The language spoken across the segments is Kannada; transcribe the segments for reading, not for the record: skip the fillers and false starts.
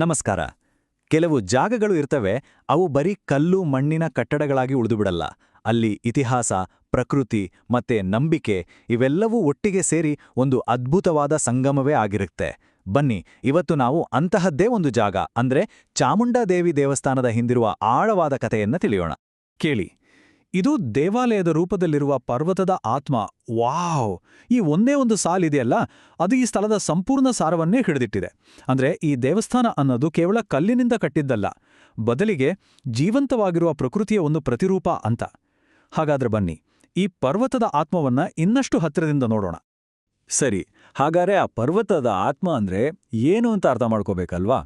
ನಮಸ್ಕಾರ. ಕೆಲವು ಜಾಗಗಳು ಇರ್ತವೆ, ಅವು ಬರೀ ಕಲ್ಲು ಮಣ್ಣಿನ ಕಟ್ಟಡಗಳಾಗಿ ಉಳಿದುಬಿಡಲ್ಲ. ಅಲ್ಲಿ ಇತಿಹಾಸ, ಪ್ರಕೃತಿ ಮತ್ತೆ ನಂಬಿಕೆ ಇವೆಲ್ಲವೂ ಒಟ್ಟಿಗೆ ಸೇರಿ ಒಂದು ಅದ್ಭುತವಾದ ಸಂಗಮವೇ ಆಗಿರುತ್ತೆ. ಬನ್ನಿ, ಇವತ್ತು ನಾವು ಅಂತಹದ್ದೇ ಒಂದು ಜಾಗ ಅಂದ್ರೆ ಚಾಮುಂಡಾದೇವಿ ದೇವಸ್ಥಾನದ ಹಿಂದಿರುವ ಆಳವಾದ ಕಥೆಯನ್ನ ತಿಳಿಯೋಣ. ಕೇಳಿ, ಇದು ದೇವಾಲಯದ ರೂಪದಲ್ಲಿರುವ ಪರ್ವತದ ಆತ್ಮ. ವಾವ್! ಈ ಒಂದೇ ಒಂದು ಸಾಲಿದೆಯಲ್ಲ, ಅದು ಈ ಸ್ಥಳದ ಸಂಪೂರ್ಣ ಸಾರವನ್ನೇ ಹಿಡಿದಿಟ್ಟಿದೆ. ಅಂದ್ರೆ ಈ ದೇವಸ್ಥಾನ ಅನ್ನೋದು ಕೇವಲ ಕಲ್ಲಿನಿಂದ ಕಟ್ಟಿದ್ದಲ್ಲ, ಬದಲಿಗೆ ಜೀವಂತವಾಗಿರುವ ಪ್ರಕೃತಿಯ ಒಂದು ಪ್ರತಿರೂಪ ಅಂತ. ಹಾಗಾದ್ರೆ ಬನ್ನಿ, ಈ ಪರ್ವತದ ಆತ್ಮವನ್ನ ಇನ್ನಷ್ಟು ಹತ್ತಿರದಿಂದ ನೋಡೋಣ. ಸರಿ, ಹಾಗಾದ್ರೆ ಆ ಪರ್ವತದ ಆತ್ಮ ಅಂದ್ರೆ ಏನು ಅಂತ ಅರ್ಥ ಮಾಡ್ಕೋಬೇಕಲ್ವಾ?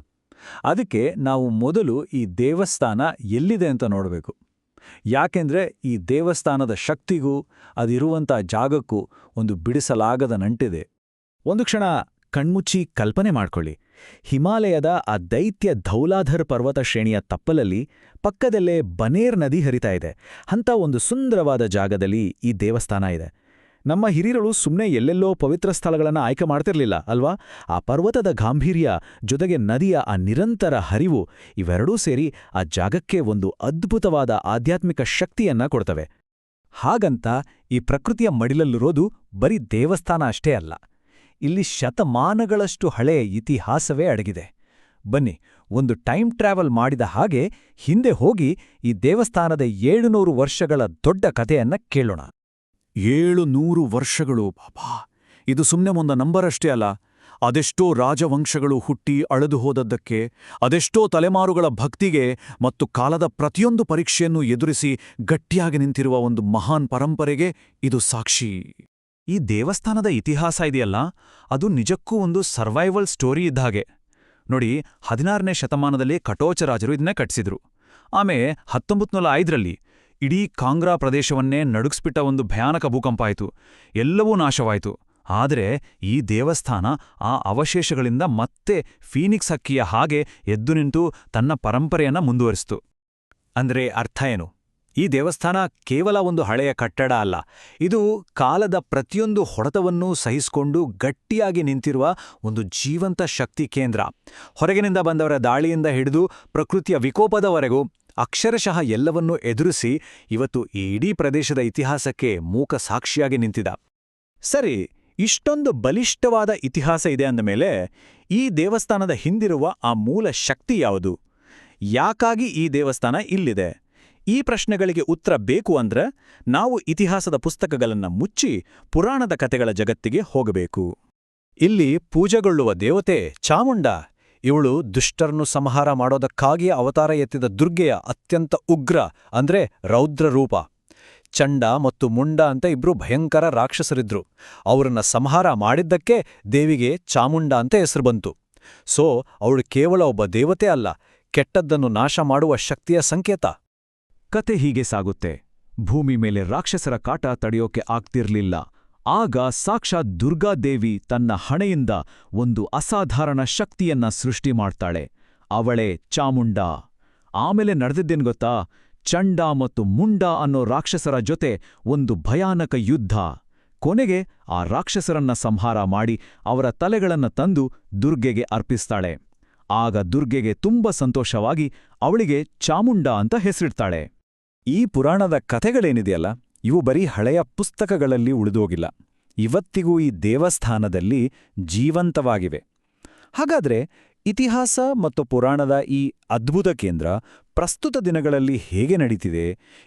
ಅದಕ್ಕೆ ನಾವು ಮೊದಲು ಈ ದೇವಸ್ಥಾನ ಎಲ್ಲಿದೆ ಅಂತ ನೋಡಬೇಕು. ಯಾಕೆಂದ್ರೆ ಈ ದೇವಸ್ಥಾನದ ಶಕ್ತಿಗೂ ಅದಿರುವಂಥ ಜಾಗಕ್ಕೂ ಒಂದು ಬಿಡಿಸಲಾಗದ ನಂಟಿದೆ. ಒಂದು ಕ್ಷಣ ಕಣ್ಮುಚ್ಚಿ ಕಲ್ಪನೆ ಮಾಡ್ಕೊಳ್ಳಿ. ಹಿಮಾಲಯದ ಆ ದೈತ್ಯ ಧೌಲಾಧರ್ ಪರ್ವತ ಶ್ರೇಣಿಯ ತಪ್ಪಲಲ್ಲಿ ಪಕ್ಕದಲ್ಲೇ ಬನೇರ್ ನದಿ ಹರಿತಾ ಇದೆ. ಅಂಥ ಒಂದು ಸುಂದರವಾದ ಜಾಗದಲ್ಲಿ ಈ ದೇವಸ್ಥಾನ ಇದೆ. ನಮ್ಮ ಹಿರಿಯರು ಸುಮ್ಮನೆ ಎಲ್ಲೆಲ್ಲೋ ಪವಿತ್ರ ಸ್ಥಳಗಳನ್ನು ಆಯ್ಕೆ ಮಾಡ್ತಿರ್ಲಿಲ್ಲ ಅಲ್ವಾ? ಆ ಪರ್ವತದ ಗಾಂಭೀರ್ಯ ಜೊತೆಗೆ ನದಿಯ ಆ ನಿರಂತರ ಹರಿವು ಇವೆರಡೂ ಸೇರಿ ಆ ಜಾಗಕ್ಕೆ ಒಂದು ಅದ್ಭುತವಾದ ಆಧ್ಯಾತ್ಮಿಕ ಶಕ್ತಿಯನ್ನ ಕೊಡ್ತವೆ. ಹಾಗಂತ ಈ ಪ್ರಕೃತಿಯ ಮಡಿಲಲ್ಲಿರೋದು ಬರೀ ದೇವಸ್ಥಾನ ಅಷ್ಟೇ ಅಲ್ಲ, ಇಲ್ಲಿ ಶತಮಾನಗಳಷ್ಟು ಹಳೆಯ ಇತಿಹಾಸವೇ ಅಡಗಿದೆ. ಬನ್ನಿ, ಒಂದು ಟೈಮ್ ಟ್ರಾವೆಲ್ ಮಾಡಿದ ಹಾಗೆ ಹಿಂದೆ ಹೋಗಿ ಈ ದೇವಸ್ಥಾನದ 700 ವರ್ಷಗಳ ದೊಡ್ಡ ಕಥೆಯನ್ನ ಕೇಳೋಣ. 700 ವರ್ಷಗಳು, ಬಾಬಾ! ಇದು ಸುಮ್ಮನೆ ಒಂದು ನಂಬರ್ ಅಷ್ಟೇ ಅಲ್ಲ. ಅದೆಷ್ಟೋ ರಾಜವಂಶಗಳು ಹುಟ್ಟಿ ಅಳೆದು ಹೋದದ್ದಕ್ಕೆ, ಅದೆಷ್ಟೋ ತಲೆಮಾರುಗಳ ಭಕ್ತಿಗೆ ಮತ್ತು ಕಾಲದ ಪ್ರತಿಯೊಂದು ಪರೀಕ್ಷೆಯನ್ನು ಎದುರಿಸಿ ಗಟ್ಟಿಯಾಗಿ ನಿಂತಿರುವ ಒಂದು ಮಹಾನ್ ಪರಂಪರೆಗೆ ಇದು ಸಾಕ್ಷಿ. ಈ ದೇವಸ್ಥಾನದ ಇತಿಹಾಸ ಇದೆಯಲ್ಲ, ಅದು ನಿಜಕ್ಕೂ ಒಂದು ಸರ್ವೈವಲ್ ಸ್ಟೋರಿ ಇದ್ದಾಗೆ. ನೋಡಿ, 16ನೇ ಶತಮಾನದಲ್ಲಿ ಕಟೋಚರಾಜರು ಇದನ್ನೇ ಕಟ್ಟಿಸಿದ್ರು. ಆಮೇಲೆ 1905ರಲ್ಲಿ ಇಡೀ ಕಾಂಗ್ರಾ ಪ್ರದೇಶವನ್ನೇ ನಡುಗಿಸ್ಬಿಟ್ಟ ಒಂದು ಭಯಾನಕ ಭೂಕಂಪ ಆಯಿತು. ಎಲ್ಲವೂ ನಾಶವಾಯಿತು. ಆದರೆ ಈ ದೇವಸ್ಥಾನ ಆ ಅವಶೇಷಗಳಿಂದ ಮತ್ತೆ ಫೀನಿಕ್ಸ್ ಹಕ್ಕಿಯ ಹಾಗೆ ಎದ್ದು ನಿಂತು ತನ್ನ ಪರಂಪರೆಯನ್ನ ಮುಂದುವರಿಸಿತು. ಅಂದ್ರೆ ಅರ್ಥ ಏನು? ಈ ದೇವಸ್ಥಾನ ಕೇವಲ ಒಂದು ಹಳೆಯ ಕಟ್ಟಡ ಅಲ್ಲ, ಇದು ಕಾಲದ ಪ್ರತಿಯೊಂದು ಹೊಡೆತವನ್ನೂ ಸಹಿಸಿಕೊಂಡು ಗಟ್ಟಿಯಾಗಿ ನಿಂತಿರುವ ಒಂದು ಜೀವಂತ ಶಕ್ತಿ ಕೇಂದ್ರ. ಹೊರಗಿನಿಂದ ಬಂದವರ ದಾಳಿಯಿಂದ ಹಿಡಿದು ಪ್ರಕೃತಿಯ ವಿಕೋಪದವರೆಗೂ ಅಕ್ಷರಶಃ ಎಲ್ಲವನ್ನೂ ಎದುರಿಸಿ ಇವತ್ತು ಈ ಇಡೀ ಪ್ರದೇಶದ ಇತಿಹಾಸಕ್ಕೆ ಮೂಕ ಸಾಕ್ಷಿಯಾಗಿ ನಿಂತಿದ. ಸರಿ, ಇಷ್ಟೊಂದು ಬಲಿಷ್ಠವಾದ ಇತಿಹಾಸ ಇದೆ ಅಂದಮೇಲೆ ಈ ದೇವಸ್ಥಾನದ ಹಿಂದಿರುವ ಆ ಮೂಲ ಶಕ್ತಿ ಯಾವುದು? ಯಾಕಾಗಿ ಈ ದೇವಸ್ಥಾನ ಇಲ್ಲಿದೆ? ಈ ಪ್ರಶ್ನೆಗಳಿಗೆ ಉತ್ತರ ಬೇಕು ಅಂದ್ರೆ ನಾವು ಇತಿಹಾಸದ ಪುಸ್ತಕಗಳನ್ನು ಮುಚ್ಚಿ ಪುರಾಣದ ಕಥೆಗಳ ಜಗತ್ತಿಗೆ ಹೋಗಬೇಕು. ಇಲ್ಲಿ ಪೂಜೆಗೊಳ್ಳುವ ದೇವತೆ ಚಾಮುಂಡ. ಇವಳು ದುಷ್ಟರನ್ನು ಸಂಹಾರ ಮಾಡೋದಕ್ಕಾಗಿಯೇ ಅವತಾರ ಎತ್ತಿದ ದುರ್ಗೆಯ ಅತ್ಯಂತ ಉಗ್ರ ಅಂದ್ರೆ ರೌದ್ರ ರೂಪ. ಚಂಡ ಮತ್ತು ಮುಂಡ ಅಂತ ಇಬ್ರು ಭಯಂಕರ ರಾಕ್ಷಸರಿದ್ರು. ಅವರನ್ನ ಸಂಹಾರ ಮಾಡಿದ್ದಕ್ಕೆ ದೇವಿಗೆ ಚಾಮುಂಡ ಅಂತ ಹೆಸರು ಬಂತು. ಸೊ ಅವಳು ಕೇವಲ ಒಬ್ಬ ದೇವತೆ ಅಲ್ಲ, ಕೆಟ್ಟದ್ದನ್ನು ನಾಶ ಮಾಡುವ ಶಕ್ತಿಯ ಸಂಕೇತ. ಕತೆ ಹೀಗೆ ಸಾಗುತ್ತೆ. ಭೂಮಿ ಮೇಲೆ ರಾಕ್ಷಸರ ಕಾಟ ತಡೆಯೋಕೆ ಆಗ್ತಿರ್ಲಿಲ್ಲ. ಆಗ ಸಾಕ್ಷಾತ್ ದುರ್ಗಾದೇವಿ ತನ್ನ ಹಣೆಯಿಂದ ಒಂದು ಅಸಾಧಾರಣ ಶಕ್ತಿಯನ್ನ ಸೃಷ್ಟಿ ಮಾಡ್ತಾಳೆ. ಅವಳೇ ಚಾಮುಂಡ. ಆಮೇಲೆ ನಡೆದಿದ್ದೇನು ಗೊತ್ತಾ? ಚಂಡ ಮತ್ತು ಮುಂಡ ಅನ್ನೋ ರಾಕ್ಷಸರ ಜೊತೆ ಒಂದು ಭಯಾನಕ ಯುದ್ಧ. ಕೊನೆಗೆ ಆ ರಾಕ್ಷಸರನ್ನ ಸಂಹಾರ ಮಾಡಿ ಅವರ ತಲೆಗಳನ್ನ ತಂದು ದುರ್ಗೆಗೆ ಅರ್ಪಿಸ್ತಾಳೆ. ಆಗ ದುರ್ಗೆಗೆ ತುಂಬ ಸಂತೋಷವಾಗಿ ಅವಳಿಗೆ ಚಾಮುಂಡ ಅಂತ ಹೆಸರಿಡ್ತಾಳೆ. ಈ ಪುರಾಣದ ಕಥೆಗಳೇನಿದೆಯಲ್ಲ, ಇವು ಬರೀ ಹಳೆಯ ಪುಸ್ತಕಗಳಲ್ಲಿ ಉಳಿದೋಗಿಲ್ಲ. ಇವತ್ತಿಗೂ ಈ ದೇವಸ್ಥಾನದಲ್ಲಿ ಜೀವಂತವಾಗಿವೆ. ಹಾಗಾದ್ರೆ ಇತಿಹಾಸ ಮತ್ತು ಪುರಾಣದ ಈ ಅದ್ಭುತ ಕೇಂದ್ರ ಪ್ರಸ್ತುತ ದಿನಗಳಲ್ಲಿ ಹೇಗೆ ನಡೀತಿದೆ?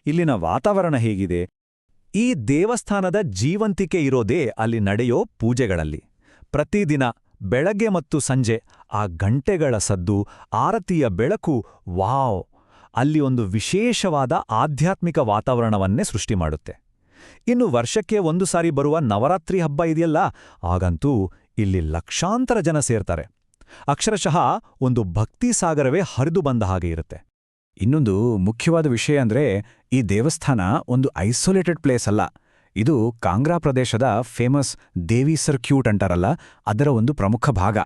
ಇಲ್ಲಿನ ವಾತಾವರಣ ಹೇಗಿದೆ? ಈ ದೇವಸ್ಥಾನದ ಜೀವಂತಿಕೆ ಇರೋದೇ ಅಲ್ಲಿ ನಡೆಯೋ ಪೂಜೆಗಳಲ್ಲಿ. ಪ್ರತಿದಿನ ಬೆಳಗ್ಗೆ ಮತ್ತು ಸಂಜೆ ಆ ಗಂಟೆಗಳ ಸದ್ದು, ಆರತಿಯ ಬೆಳಕು, ವಾವ್! ಅಲ್ಲಿ ಒಂದು ವಿಶೇಷವಾದ ಆಧ್ಯಾತ್ಮಿಕ ವಾತಾವರಣವನ್ನೇ ಸೃಷ್ಟಿ ಮಾಡುತ್ತೆ. ಇನ್ನು ವರ್ಷಕ್ಕೆ ಒಂದು ಸಾರಿ ಬರುವ ನವರಾತ್ರಿ ಹಬ್ಬ ಇದೆಯಲ್ಲ, ಆಗಂತೂ ಇಲ್ಲಿ ಲಕ್ಷಾಂತರ ಜನ ಸೇರ್ತಾರೆ. ಅಕ್ಷರಶಃ ಒಂದು ಭಕ್ತಿ ಸಾಗರವೇ ಹರಿದು ಬಂದ ಹಾಗೆ ಇರುತ್ತೆ. ಇನ್ನೊಂದು ಮುಖ್ಯವಾದ ವಿಷಯ ಅಂದ್ರೆ, ಈ ದೇವಸ್ಥಾನ ಒಂದು ಐಸೋಲೇಟೆಡ್ ಪ್ಲೇಸ್ ಅಲ್ಲ. ಇದು ಕಾಂಗ್ರಾ ಪ್ರದೇಶದ ಫೇಮಸ್ ದೇವಿ ಸರ್ಕ್ಯೂಟ್ ಅಂತಾರಲ್ಲ, ಅದರ ಒಂದು ಪ್ರಮುಖ ಭಾಗ.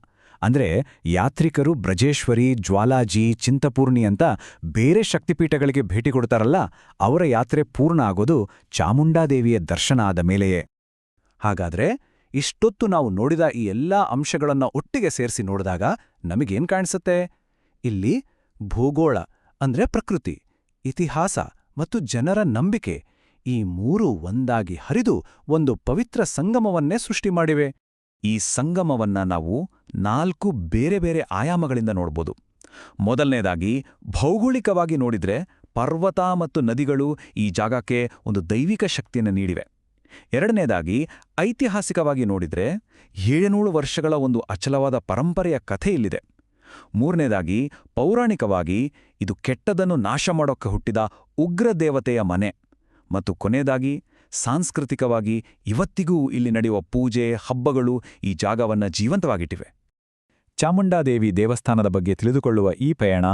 ಅಂದ್ರೆ ಯಾತ್ರಿಕರು ಬ್ರಜೇಶ್ವರಿ, ಜ್ವಾಲಾಜಿ, ಚಿಂತಪೂರ್ಣಿ ಅಂತ ಬೇರೆ ಶಕ್ತಿಪೀಠಗಳಿಗೆ ಭೇಟಿ ಕೊಡ್ತಾರಲ್ಲ, ಅವರ ಯಾತ್ರೆ ಪೂರ್ಣ ಆಗೋದು ಚಾಮುಂಡಾದೇವಿಯ ದರ್ಶನ ಆದ ಮೇಲೆಯೇ. ಹಾಗಾದ್ರೆ ಇಷ್ಟೊತ್ತು ನಾವು ನೋಡಿದ ಈ ಎಲ್ಲಾ ಅಂಶಗಳನ್ನ ಒಟ್ಟಿಗೆ ಸೇರಿಸಿ ನೋಡಿದಾಗ ನಮಗೇನ್ ಕಾಣಿಸುತ್ತೆ? ಇಲ್ಲಿ ಭೂಗೋಳ ಅಂದ್ರೆ ಪ್ರಕೃತಿ, ಇತಿಹಾಸ ಮತ್ತು ಜನರ ನಂಬಿಕೆ ಈ ಮೂರೂ ಒಂದಾಗಿ ಹರಿದು ಒಂದು ಪವಿತ್ರ ಸಂಗಮವನ್ನೇ ಸೃಷ್ಟಿ ಮಾಡಿವೆ. ಈ ಸಂಗಮವನ್ನ ನಾವು 4 ಬೇರೆ ಬೇರೆ ಆಯಾಮಗಳಿಂದ ನೋಡ್ಬೋದು. ಮೊದಲನೇದಾಗಿ ಭೌಗೋಳಿಕವಾಗಿ ನೋಡಿದ್ರೆ ಪರ್ವತ ಮತ್ತು ನದಿಗಳು ಈ ಜಾಗಕ್ಕೆ ಒಂದು ದೈವಿಕ ಶಕ್ತಿಯನ್ನು ನೀಡಿವೆ. ಎರಡನೇದಾಗಿ ಐತಿಹಾಸಿಕವಾಗಿ ನೋಡಿದ್ರೆ 700 ವರ್ಷಗಳ ಒಂದು ಅಚಲವಾದ ಪರಂಪರೆಯ ಕಥೆ ಇಲ್ಲಿದೆ. ಮೂರನೇದಾಗಿ ಪೌರಾಣಿಕವಾಗಿ ಇದು ಕೆಟ್ಟದನ್ನು ನಾಶ ಮಾಡೋಕ್ಕೆ ಹುಟ್ಟಿದ ಉಗ್ರ ದೇವತೆಯ ಮನೆ. ಮತ್ತು ಕೊನೆಯದಾಗಿ ಸಾಂಸ್ಕೃತಿಕವಾಗಿ ಇವತ್ತಿಗೂ ಇಲ್ಲಿ ನಡೆಯುವ ಪೂಜೆ ಹಬ್ಬಗಳು ಈ ಜಾಗವನ್ನು ಜೀವಂತವಾಗಿಟ್ಟಿವೆ. ಚಾಮುಂಡಾದೇವಿ ದೇವಸ್ಥಾನದ ಬಗ್ಗೆ ತಿಳಿದುಕೊಳ್ಳುವ ಈ ಪಯಣ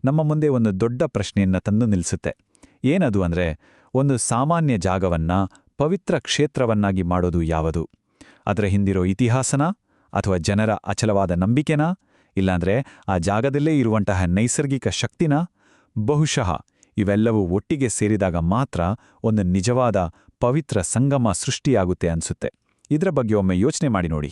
ನಮ್ಮ ಮುಂದೆ ಒಂದು ದೊಡ್ಡ ಪ್ರಶ್ನೆಯನ್ನ ತಂದು ನಿಲ್ಲಿಸುತ್ತೆ. ಏನದು ಅಂದ್ರೆ, ಒಂದು ಸಾಮಾನ್ಯ ಜಾಗವನ್ನ ಪವಿತ್ರ ಕ್ಷೇತ್ರವನ್ನಾಗಿ ಮಾಡೋದು ಯಾವುದು? ಅದರ ಹಿಂದಿರೋ ಇತಿಹಾಸನಾ ಅಥವಾ ಜನರ ಅಚಲವಾದ ನಂಬಿಕೆನಾ? ಇಲ್ಲಾಂದ್ರೆ ಆ ಜಾಗದಲ್ಲೇ ಇರುವಂತಹ ನೈಸರ್ಗಿಕ ಶಕ್ತಿನಾ? ಬಹುಶಃ ಇವೆಲ್ಲವೂ ಒಟ್ಟಿಗೆ ಸೇರಿದಾಗ ಮಾತ್ರ ಒಂದು ನಿಜವಾದ ಪವಿತ್ರ ಸಂಗಮ ಸೃಷ್ಟಿಯಾಗುತ್ತೆ ಅನ್ಸುತ್ತೆ. ಇದರ ಬಗ್ಗೆ ಒಮ್ಮೆ ಯೋಚನೆ ಮಾಡಿ ನೋಡಿ.